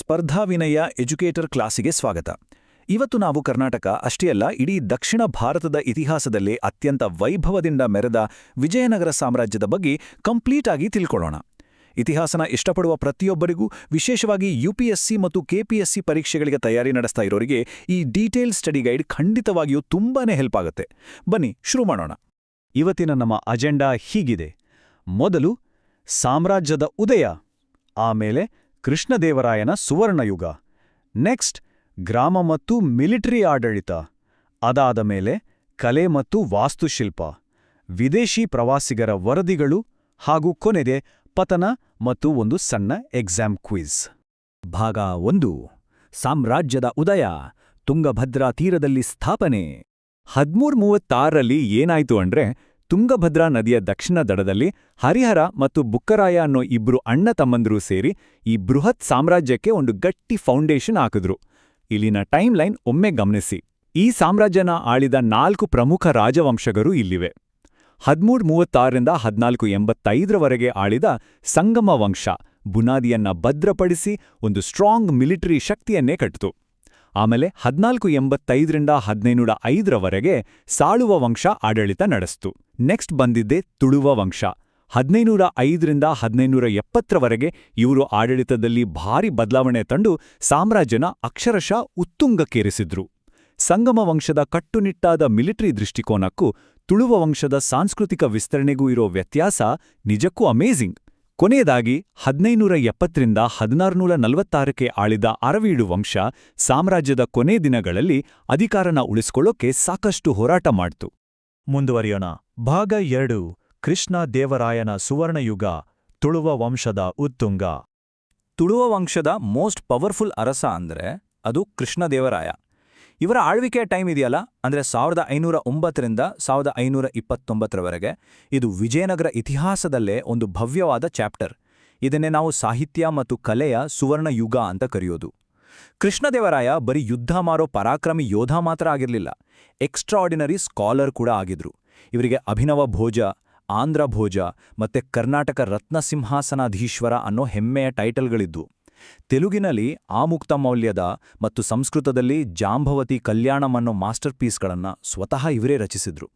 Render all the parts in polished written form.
ಸ್ಪರ್ಧಾ ವಿನಯ ಎಜುಕೇಟರ್ ಕ್ಲಾಸಿಗೆ ಸ್ವಾಗತ. ಇವತ್ತು ನಾವು ಕರ್ನಾಟಕ ಅಷ್ಟೇ ಅಲ್ಲ, ಇಡೀ ದಕ್ಷಿಣ ಭಾರತದ ಇತಿಹಾಸದಲ್ಲೇ ಅತ್ಯಂತ ವೈಭವದಿಂದ ಮೆರೆದ ವಿಜಯನಗರ ಸಾಮ್ರಾಜ್ಯದ ಬಗ್ಗೆ ಕಂಪ್ಲೀಟ್ ಆಗಿ ತಿಳ್ಕೊಳ್ಳೋಣ. ಇತಿಹಾಸನ ಇಷ್ಟಪಡುವ ಪ್ರತಿಯೊಬ್ಬರಿಗೂ, ವಿಶೇಷವಾಗಿ ಯುಪಿಎಸ್ಸಿ ಮತ್ತು ಕೆಪಿಎಸ್ಸಿ ಪರೀಕ್ಷೆಗಳಿಗೆ ತಯಾರಿ ನಡೆಸ್ತಾ ಇರೋರಿಗೆ ಈ ಡೀಟೇಲ್ ಸ್ಟಡಿ ಗೈಡ್ ಖಂಡಿತವಾಗಿಯೂ ತುಂಬಾನೇ ಹೆಲ್ಪ್ ಆಗುತ್ತೆ. ಬನ್ನಿ ಶುರು ಮಾಡೋಣ. ಇವತ್ತಿನ ನಮ್ಮ ಅಜೆಂಡಾ ಹೀಗಿದೆ. ಮೊದಲು ಸಾಮ್ರಾಜ್ಯದ ಉದಯ, ಆಮೇಲೆ ಕೃಷ್ಣದೇವರಾಯನ ಸುವರ್ಣಯುಗ, ನೆಕ್ಸ್ಟ್ ಗ್ರಾಮ ಮತ್ತು ಮಿಲಿಟರಿ ಆಡಳಿತ, ಅದಾದ ಮೇಲೆ ಕಲೆ ಮತ್ತು ವಾಸ್ತುಶಿಲ್ಪ, ವಿದೇಶಿ ಪ್ರವಾಸಿಗರ ವರದಿಗಳು ಹಾಗೂ ಕೊನೆಗೆ ಪತನ ಮತ್ತು ಒಂದು ಸಣ್ಣ ಎಕ್ಸಾಮ್ ಕ್ವಿಜ್. ಭಾಗ 1. ಸಾಮ್ರಾಜ್ಯದ ಉದಯ, ತುಂಗಭದ್ರಾ ತೀರದಲ್ಲಿ ಸ್ಥಾಪನೆ. 1336ರಲ್ಲಿ ಏನಾಯ್ತು ಅಂದ್ರೆ, ತುಂಗಭದ್ರಾ ನದಿಯ ದಕ್ಷಿಣ ದಡದಲ್ಲಿ ಹರಿಹರ ಮತ್ತು ಬುಕ್ಕರಾಯ ಅನ್ನೋ ಇಬ್ರು ಅಣ್ಣ ತಮ್ಮಂದಿರು ಸೇರಿ ಈ ಬೃಹತ್ ಸಾಮ್ರಾಜ್ಯಕ್ಕೆ ಒಂದು ಗಟ್ಟಿ ಫೌಂಡೇಶನ್ ಹಾಕಿದ್ರು. ಇಲ್ಲಿನ ಟೈಮ್ ಲೈನ್ ಒಮ್ಮೆ ಗಮನಿಸಿ. ಈ ಸಾಮ್ರಾಜ್ಯನ ಆಳಿದ 4 ಪ್ರಮುಖ ರಾಜವಂಶಗಳು ಇಲ್ಲಿವೆ. 1336ರಿಂದ 1485ರವರೆಗೆ ಆಳಿದ ಸಂಗಮ ವಂಶ ಬುನಾದಿಯನ್ನ ಭದ್ರಪಡಿಸಿ ಒಂದು ಸ್ಟ್ರಾಂಗ್ ಮಿಲಿಟರಿ ಶಕ್ತಿಯನ್ನೇ ಕಟ್ಟಿತು. ಆಮೇಲೆ 1485ರಿಂದ 1505ರವರೆಗೆ ಸಾಳುವ ವಂಶ ಆಡಳಿತ ನಡೆಸಿತು. ನೆಕ್ಸ್ಟ್ ಬಂದಿದ್ದೆ ತುಳುವ ವಂಶ. 1505ರಿಂದ 1570ರವರೆಗೆ ಇವರು ಆಡಳಿತದಲ್ಲಿ ಭಾರಿ ಬದಲಾವಣೆ ತಂದು ಸಾಮ್ರಾಜ್ಯನ ಅಕ್ಷರಶಃ ಉತ್ತುಂಗಕ್ಕೇರಿಸಿದ್ರು. ಸಂಗಮ ವಂಶದ ಕಟ್ಟುನಿಟ್ಟಾದ ಮಿಲಿಟರಿ ದೃಷ್ಟಿಕೋನಕ್ಕೂ ತುಳುವ ವಂಶದ ಸಾಂಸ್ಕೃತಿಕ ವಿಸ್ತರಣೆಗೂ ಇರೋ ವ್ಯತ್ಯಾಸ ನಿಜಕ್ಕೂ ಅಮೇಜಿಂಗ್. ಕೊನೆಯದಾಗಿ 1570ರಿಂದ 1646ಕ್ಕೆ ಆಳಿದ ಅರವೀಡು ವಂಶ ಸಾಮ್ರಾಜ್ಯದ ಕೊನೆ ದಿನಗಳಲ್ಲಿ ಅಧಿಕಾರನ ಉಳಿಸ್ಕೊಳ್ಳೋಕೆ ಸಾಕಷ್ಟು ಹೋರಾಟ ಮಾಡ್ತು. ಮುಂದುವರಿಯೋಣ. ಭಾಗ 2. ಕೃಷ್ಣದೇವರಾಯನ ಸುವರ್ಣಯುಗ, ತುಳುವ ವಂಶದ ಉತ್ತುಂಗ. ತುಳುವ ವಂಶದ ಮೋಸ್ಟ್ ಪವರ್ಫುಲ್ ಅರಸ ಅಂದ್ರೆ ಅದು ಕೃಷ್ಣದೇವರಾಯ. ಇವರ ಆಳ್ವಿಕೆಯ ಟೈಮ್ ಇದೆಯಲ್ಲ, ಅಂದರೆ 1509ರಿಂದ 1529ರವರೆಗೆ, ಇದು ವಿಜಯನಗರ ಇತಿಹಾಸದಲ್ಲೇ ಒಂದು ಭವ್ಯವಾದ ಚಾಪ್ಟರ್. ಇದನ್ನೇ ನಾವು ಸಾಹಿತ್ಯ ಮತ್ತು ಕಲೆಯ ಸುವರ್ಣ ಯುಗ ಅಂತ ಕರೆಯೋದು. ಕೃಷ್ಣದೇವರಾಯ ಬರೀ ಯುದ್ಧ ಮಾರೋ ಪರಾಕ್ರಮಿ ಯೋಧ ಮಾತ್ರ ಆಗಿರಲಿಲ್ಲ, ಎಕ್ಸ್ಟ್ರಾಆರ್ಡಿನರಿ ಸ್ಕಾಲರ್ ಕೂಡ ಆಗಿದ್ರು. ಇವರಿಗೆ ಅಭಿನವ ಭೋಜ, ಆಂಧ್ರ ಭೋಜ ಮತ್ತೆ ಕರ್ನಾಟಕ ರತ್ನ ಸಿಂಹಾಸನಾಧೀಶ್ವರ ಅನ್ನೋ ಹೆಮ್ಮೆಯ ಟೈಟಲ್ಗಳಿದ್ವು. ತೆಲುಗಿನಲ್ಲಿ ಆಮುಕ್ತ ಮೌಲ್ಯದ ಮತ್ತು ಸಂಸ್ಕೃತದಲ್ಲಿ ಜಾಂಬವತಿ ಕಲ್ಯಾಣಂ ಅನ್ನೋ ಮಾಸ್ಟರ್ ಪೀಸ್ಗಳನ್ನು ಸ್ವತಃ ಇವರೇ ರಚಿಸಿದ್ರು.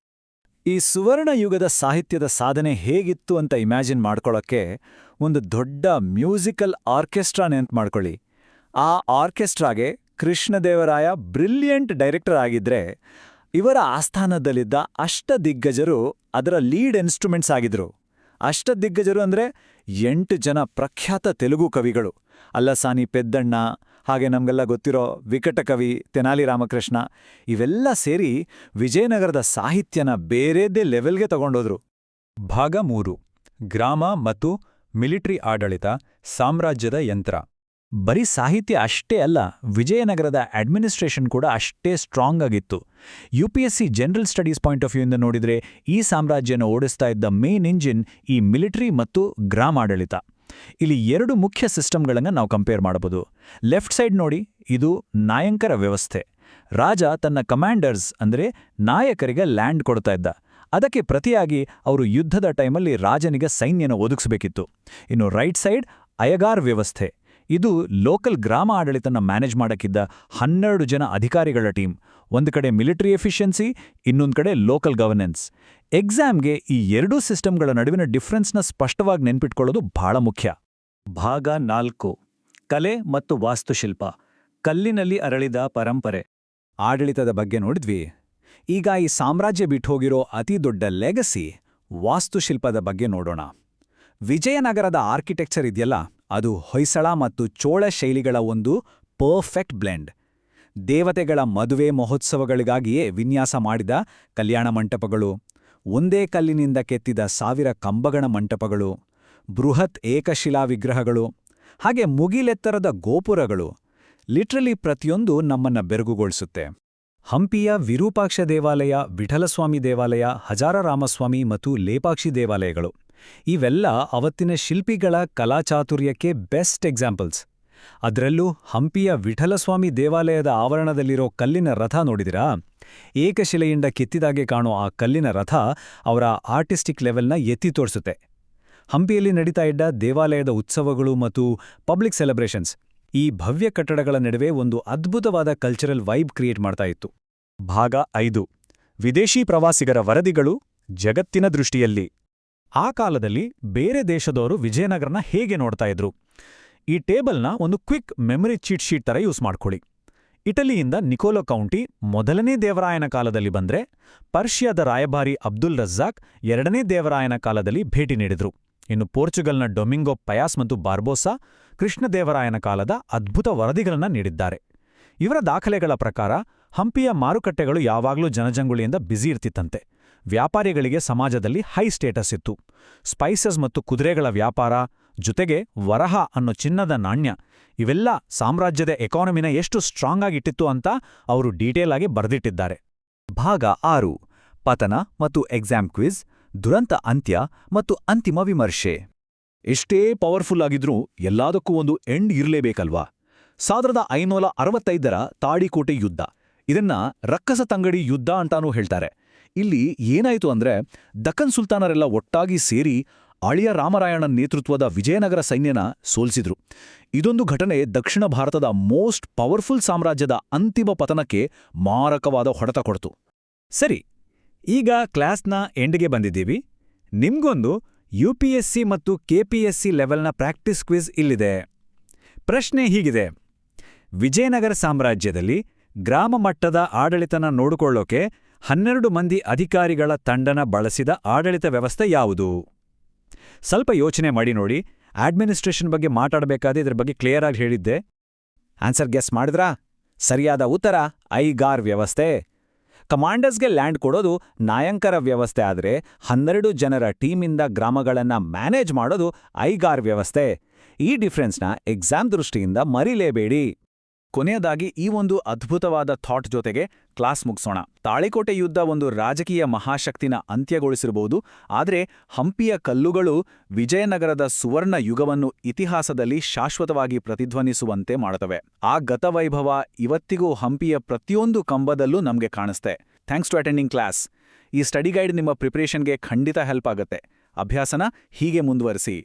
ಈ ಸುವರ್ಣ ಯುಗದ ಸಾಹಿತ್ಯದ ಸಾಧನೆ ಹೇಗಿತ್ತು ಅಂತ ಇಮ್ಯಾಜಿನ್ ಮಾಡ್ಕೊಳ್ಳೋಕ್ಕೆ ಒಂದು ದೊಡ್ಡ ಮ್ಯೂಸಿಕಲ್ ಆರ್ಕೆಸ್ಟ್ರಾ ನೆನ್ಪು ಮಾಡ್ಕೊಳ್ಳಿ. ಆ ಆರ್ಕೆಸ್ಟ್ರಾಗೆ ಕೃಷ್ಣದೇವರಾಯ ಬ್ರಿಲಿಯಂಟ್ ಡೈರೆಕ್ಟರ್ ಆಗಿದ್ರೆ, ಇವರ ಆಸ್ಥಾನದಲ್ಲಿದ್ದ ಅಷ್ಟದಿಗ್ಗಜರು ಅದರ ಲೀಡ್ ಇನ್ಸ್ಟ್ರೂಮೆಂಟ್ಸ್ ಆಗಿದ್ರು. ಅಷ್ಟದಿಗ್ಗಜರು ಅಂದರೆ 8 ಜನ ಪ್ರಖ್ಯಾತ ತೆಲುಗು ಕವಿಗಳು. ಅಲ್ಲಸಾನಿ ಪೆದ್ದಣ್ಣ, ಹಾಗೆ ನಮಗೆಲ್ಲ ಗೊತ್ತಿರೋ ವಿಕಟಕವಿ ತೆನಾಲಿ ರಾಮಕೃಷ್ಣ, ಇವೆಲ್ಲ ಸೇರಿ ವಿಜಯನಗರದ ಸಾಹಿತ್ಯನ ಬೇರೆದೇ ಲೆವೆಲ್ಗೆ ತಗೊಂಡೋದ್ರು. ಭಾಗ 3. ಗ್ರಾಮ ಮತ್ತು ಮಿಲಿಟರಿ ಆಡಳಿತ, ಸಾಮ್ರಾಜ್ಯದ ಯಂತ್ರ. ಬರೀ ಸಾಹಿತ್ಯ ಅಷ್ಟೇ ಅಲ್ಲ, ವಿಜಯನಗರದ ಅಡ್ಮಿನಿಸ್ಟ್ರೇಷನ್ ಕೂಡ ಅಷ್ಟೇ ಸ್ಟ್ರಾಂಗ್ ಆಗಿತ್ತು. UPSC general studies point of ವ್ಯೂಯಿಂದ ನೋಡಿದ್ರೆ ಈ ಸಾಮ್ರಾಜ್ಯನ ಓಡಿಸ್ತಾ ಇದ್ದ ಮೇನ್ ಇಂಜಿನ್ ಈ ಮಿಲಿಟರಿ ಮತ್ತು ಗ್ರಾಮ ಆಡಳಿತ. ಇಲ್ಲಿ 2 ಮುಖ್ಯ ಸಿಸ್ಟಮ್ಗಳನ್ನು ನಾವು ಕಂಪೇರ್ ಮಾಡಬಹುದು. ಲೆಫ್ಟ್ ಸೈಡ್ ನೋಡಿ, ಇದು ನಾಯಂಕರ ವ್ಯವಸ್ಥೆ. ರಾಜ ತನ್ನ ಕಮಾಂಡರ್ಸ್ ಅಂದರೆ ನಾಯಕರಿಗೆ ಲ್ಯಾಂಡ್ ಕೊಡ್ತಾ ಇದ್ದ. ಅದಕ್ಕೆ ಪ್ರತಿಯಾಗಿ ಅವರು ಯುದ್ಧದ ಟೈಮಲ್ಲಿ ರಾಜನಿಗೆ ಸೈನ್ಯನ ಒದಗಿಸಬೇಕಿತ್ತು. ಇನ್ನು ರೈಟ್ ಸೈಡ್ ಅಯಗಾರ್ ವ್ಯವಸ್ಥೆ. ಇದು ಲೋಕಲ್ ಗ್ರಾಮ ಆಡಳಿತನ ಮ್ಯಾನೇಜ್ ಮಾಡಕ್ಕಿದ್ದ 12 ಜನ ಅಧಿಕಾರಿಗಳ ಟೀಮ್. ಒಂದು ಕಡೆ ಮಿಲಿಟರಿ ಎಫಿಷಿಯನ್ಸಿ, ಇನ್ನೊಂದು ಕಡೆ ಲೋಕಲ್ ಗವರ್ನೆನ್ಸ್. ಎಕ್ಸಾಮ್ಗೆ ಈ 2 ಸಿಸ್ಟಮ್ಗಳ ನಡುವಿನ ಡಿಫ್ರೆನ್ಸ್ನ ಸ್ಪಷ್ಟವಾಗಿ ನೆನ್ಪಿಟ್ಕೊಳ್ಳೋದು ಬಹಳ ಮುಖ್ಯ. ಭಾಗ 4. ಕಲೆ ಮತ್ತು ವಾಸ್ತುಶಿಲ್ಪ, ಕಲ್ಲಿನಲ್ಲಿ ಅರಳಿದ ಪರಂಪರೆ. ಆಡಳಿತದ ಬಗ್ಗೆ ನೋಡಿದ್ವಿ. ಈಗ ಈ ಸಾಮ್ರಾಜ್ಯ ಬಿಟ್ಟೋಗಿರೋ ಅತಿ ದೊಡ್ಡ ಲೆಗಸಿ ವಾಸ್ತುಶಿಲ್ಪದ ಬಗ್ಗೆ ನೋಡೋಣ. ವಿಜಯನಗರದ ಆರ್ಕಿಟೆಕ್ಚರ್ ಇದೆಯಲ್ಲ, ಅದು ಹೊಯ್ಸಳ ಮತ್ತು ಚೋಳ ಶೈಲಿಗಳ ಒಂದು ಪರ್ಫೆಕ್ಟ್ ಬ್ಲೆಂಡ್. ದೇವತೆಗಳ ಮದುವೆ ಮಹೋತ್ಸವಗಳಿಗಾಗಿಯೇ ವಿನ್ಯಾಸ ಮಾಡಿದ ಕಲ್ಯಾಣ ಮಂಟಪಗಳು, ಒಂದೇ ಕಲ್ಲಿನಿಂದ ಕೆತ್ತಿದ 1000 ಕಂಬಗಳ ಮಂಟಪಗಳು, ಬೃಹತ್ ಏಕಶಿಲಾ ವಿಗ್ರಹಗಳು, ಹಾಗೆ ಮುಗಿಲೆತ್ತರದ ಗೋಪುರಗಳು. ಲಿಟ್ರಲಿ ಪ್ರತಿಯೊಂದು ನಮ್ಮನ್ನ ಬೆರಗುಗೊಳಿಸುತ್ತೆ. ಹಂಪಿಯ ವಿರೂಪಾಕ್ಷ ದೇವಾಲಯ, ವಿಠಲಸ್ವಾಮಿ ದೇವಾಲಯ, ಹಜಾರರಾಮಸ್ವಾಮಿ ಮತ್ತು ಲೇಪಾಕ್ಷಿ ದೇವಾಲಯಗಳು, ಇವೆಲ್ಲ ಅವತ್ತಿನ ಶಿಲ್ಪಿಗಳ ಕಲಾಚಾತುರ್ಯಕ್ಕೆ ಬೆಸ್ಟ್ ಎಕ್ಸಾಂಪಲ್ಸ್. ಅದರಲ್ಲೂ ಹಂಪಿಯ ವಿಠಲಸ್ವಾಮಿ ದೇವಾಲಯದ ಆವರಣದಲ್ಲಿರೋ ಕಲ್ಲಿನ ರಥ ನೋಡಿದಿರಾ? ಏಕಶಿಲೆಯಿಂದ ಕೆತ್ತಿದಾಗೆ ಕಾಣೋ ಆ ಕಲ್ಲಿನ ರಥ ಅವರ ಆರ್ಟಿಸ್ಟಿಕ್ ಲೆವೆಲ್ನ ಎತ್ತಿ ತೋರಿಸುತ್ತೆ. ಹಂಪಿಯಲ್ಲಿ ನಡೀತಾ ಇದ್ದ ದೇವಾಲಯದ ಉತ್ಸವಗಳು ಮತ್ತು ಪಬ್ಲಿಕ್ ಸೆಲೆಬ್ರೇಷನ್ಸ್ ಈ ಭವ್ಯ ಕಟ್ಟಡಗಳ ನಡುವೆ ಒಂದು ಅದ್ಭುತವಾದ ಕಲ್ಚರಲ್ ವೈಬ್ ಕ್ರಿಯೇಟ್ ಮಾಡ್ತಾ ಇತ್ತು. ಭಾಗ 5 ವಿದೇಶಿ ಪ್ರವಾಸಿಗರ ವರದಿಗಳು ಜಗತ್ತಿನ ದೃಷ್ಟಿಯಲ್ಲಿ. ಆ ಕಾಲದಲ್ಲಿ ಬೇರೆ ದೇಶದವರು ವಿಜಯನಗರನ ಹೇಗೆ ನೋಡ್ತಾ ಇದ್ರು? ಈ ಟೇಬಲ್ನ ಒಂದು ಕ್ವಿಕ್ ಮೆಮರಿ ಚೀಟ್ ಶೀಟ್ ಥರ ಯೂಸ್ ಮಾಡ್ಕೊಳ್ಳಿ. ಇಟಲಿಯಿಂದ ನಿಕೋಲೋ ಕೌಂಟಿ ಮೊದಲನೇ ದೇವರಾಯನ ಕಾಲದಲ್ಲಿ ಬಂದ್ರೆ, ಪರ್ಷಿಯಾದ ರಾಯಭಾರಿ ಅಬ್ದುಲ್ ರಜ್ಜಾಕ್ 2ನೇ ದೇವರಾಯನ ಕಾಲದಲ್ಲಿ ಭೇಟಿ ನೀಡಿದ್ರು. ಇನ್ನು ಪೋರ್ಚುಗಲ್ನ ಡೊಮಿಂಗೋ ಪಯಾಸ್ ಮತ್ತು ಬಾರ್ಬೋಸಾ ಕೃಷ್ಣದೇವರಾಯನ ಕಾಲದ ಅದ್ಭುತ ವರದಿಗಳನ್ನ ನೀಡಿದ್ದಾರೆ. ಇವರ ದಾಖಲೆಗಳ ಪ್ರಕಾರ ಹಂಪಿಯ ಮಾರುಕಟ್ಟೆಗಳು ಯಾವಾಗಲೂ ಜನಜಂಗುಳಿಯಿಂದ ಬ್ಯುಸಿ ಇರ್ತಿತ್ತಂತೆ. ವ್ಯಾಪಾರಿಗಳಿಗೆ ಸಮಾಜದಲ್ಲಿ ಹೈ ಸ್ಟೇಟಸ್ ಇತ್ತು. ಸ್ಪೈಸಸ್ ಮತ್ತು ಕುದುರೆಗಳ ವ್ಯಾಪಾರ, ಜೊತೆಗೆ ವರಹ ಅನ್ನೋ ಚಿನ್ನದ ನಾಣ್ಯ, ಇವೆಲ್ಲ ಸಾಮ್ರಾಜ್ಯದ ಎಕಾನಮಿನ ಎಷ್ಟು ಸ್ಟ್ರಾಂಗ್ ಆಗಿಟ್ಟಿತ್ತು ಅಂತ ಅವರು ಡೀಟೇಲ್ ಆಗಿ ಬರೆದಿಟ್ಟಿದ್ದಾರೆ. ಭಾಗ 6 ಪತನ ಮತ್ತು ಎಕ್ಸಾಮ್ ಕ್ವಿಜ್, ದುರಂತ ಅಂತ್ಯ ಮತ್ತು ಅಂತಿಮ ವಿಮರ್ಶೆ. ಎಷ್ಟೇ ಪವರ್ಫುಲ್ ಆಗಿದ್ರೂ ಎಲ್ಲದಕ್ಕೂ ಒಂದು ಎಂಡ್ ಇರಲೇಬೇಕಲ್ವಾ? 1565ರ ತಾಳಿಕೋಟೆ ಯುದ್ಧ, ಇದನ್ನ ರಕ್ಕಸ ತಂಗಡಿ ಯುದ್ಧ ಅಂತಾನೂ ಹೇಳ್ತಾರೆ. ಇಲ್ಲಿ ಏನಾಯ್ತು ಅಂದ್ರೆ, ದಕ್ಕನ್ ಸುಲ್ತಾನರೆಲ್ಲ ಒಟ್ಟಾಗಿ ಸೇರಿ ಅಳಿಯ ರಾಮರಾಯಣನ್ ನೇತೃತ್ವದ ವಿಜಯನಗರ ಸೈನ್ಯನ ಸೋಲ್ಸಿದ್ರು. ಇದೊಂದು ಘಟನೆ ದಕ್ಷಿಣ ಭಾರತದ ಮೋಸ್ಟ್ ಪವರ್ಫುಲ್ ಸಾಮ್ರಾಜ್ಯದ ಅಂತಿಮ ಪತನಕ್ಕೆ ಮಾರಕವಾದ ಹೊಡೆತ ಕೊಡ್ತು. ಸರಿ, ಈಗ ಕ್ಲಾಸ್ನ ಎಂಡ್ಗೆ ಬಂದಿದ್ದೀವಿ. ನಿಮ್ಗೊಂದು UPSC ಮತ್ತು KPSC ಲೆವೆಲ್ನ ಪ್ರಾಕ್ಟೀಸ್ ಕ್ವಿಜ್ ಇಲ್ಲಿದೆ. ಪ್ರಶ್ನೆ ಹೀಗಿದೆ: ವಿಜಯನಗರ ಸಾಮ್ರಾಜ್ಯದಲ್ಲಿ ಗ್ರಾಮ ಮಟ್ಟದ ಆಡಳಿತನ ನೋಡಿಕೊಳ್ಳೋಕೆ 12 ಮಂದಿ ಅಧಿಕಾರಿಗಳ ತಂಡನ ಬಳಸಿದ ಆಡಳಿತ ವ್ಯವಸ್ಥೆ ಯಾವುದು? ಸ್ವಲ್ಪ ಯೋಚನೆ ಮಾಡಿ ನೋಡಿ. ಅಡ್ಮಿನಿಸ್ಟ್ರೇಷನ್ ಬಗ್ಗೆ ಮಾತಾಡಬೇಕಾದ್ರೆ ಇದ್ರ ಬಗ್ಗೆ ಕ್ಲಿಯರ್ ಆಗಿ ಹೇಳಿದ್ದೆ. ಆನ್ಸರ್ ಗೆಸ್ ಮಾಡಿದ್ರಾ? ಸರಿಯಾದ ಉತ್ತರ ಐಗಾರ್ ವ್ಯವಸ್ಥೆ. ಕಮಾಂಡರ್ಸ್ಗೆ ಲ್ಯಾಂಡ್ ಕೊಡೋದು ನಾಯಂಕರ ವ್ಯವಸ್ಥೆ ಆದರೆ 12 ಜನರ ಟೀಮಿಂದ ಗ್ರಾಮಗಳನ್ನ ಮ್ಯಾನೇಜ್ ಮಾಡೋದು ಐಗಾರ್ ವ್ಯವಸ್ಥೆ. ಈ ಡಿಫ್ರೆನ್ಸ್ನ ಎಕ್ಸಾಮ್ ದೃಷ್ಟಿಯಿಂದ ಮರಿಲೇಬೇಡಿ. ಕೊನೆಯದಾಗಿ ಈ ಒಂದು ಅದ್ಭುತವಾದ ಥಾಟ್ ಜೊತೆಗೆ ಕ್ಲಾಸ್ ಮುಗಿಸೋಣ. ತಾಳಿಕೋಟೆ ಯುದ್ಧ ಒಂದು ರಾಜಕೀಯ ಮಹಾಶಕ್ತಿನ ಅಂತ್ಯಗೊಳಿಸಿರಬಹುದು, ಆದರೆ ಹಂಪಿಯ ಕಲ್ಲುಗಳು ವಿಜಯನಗರದ ಸುವರ್ಣ ಯುಗವನ್ನು ಇತಿಹಾಸದಲ್ಲಿ ಶಾಶ್ವತವಾಗಿ ಪ್ರತಿಧ್ವನಿಸುವಂತೆ ಮಾಡುತ್ತವೆ. ಆ ಗತವೈಭವ ಇವತ್ತಿಗೂ ಹಂಪಿಯ ಪ್ರತಿಯೊಂದು ಕಂಬದಲ್ಲೂ ನಮಗೆ ಕಾಣಿಸ್ತೆ. Thanks to attending class. ಈ ಸ್ಟಡಿ ಗೈಡ್ ನಿಮ್ಮ ಪ್ರಿಪರೇಷನ್ಗೆ ಖಂಡಿತ ಹೆಲ್ಪ್ ಆಗುತ್ತೆ. ಅಭ್ಯಾಸನ ಹೀಗೆ ಮುಂದುವರಿಸಿ.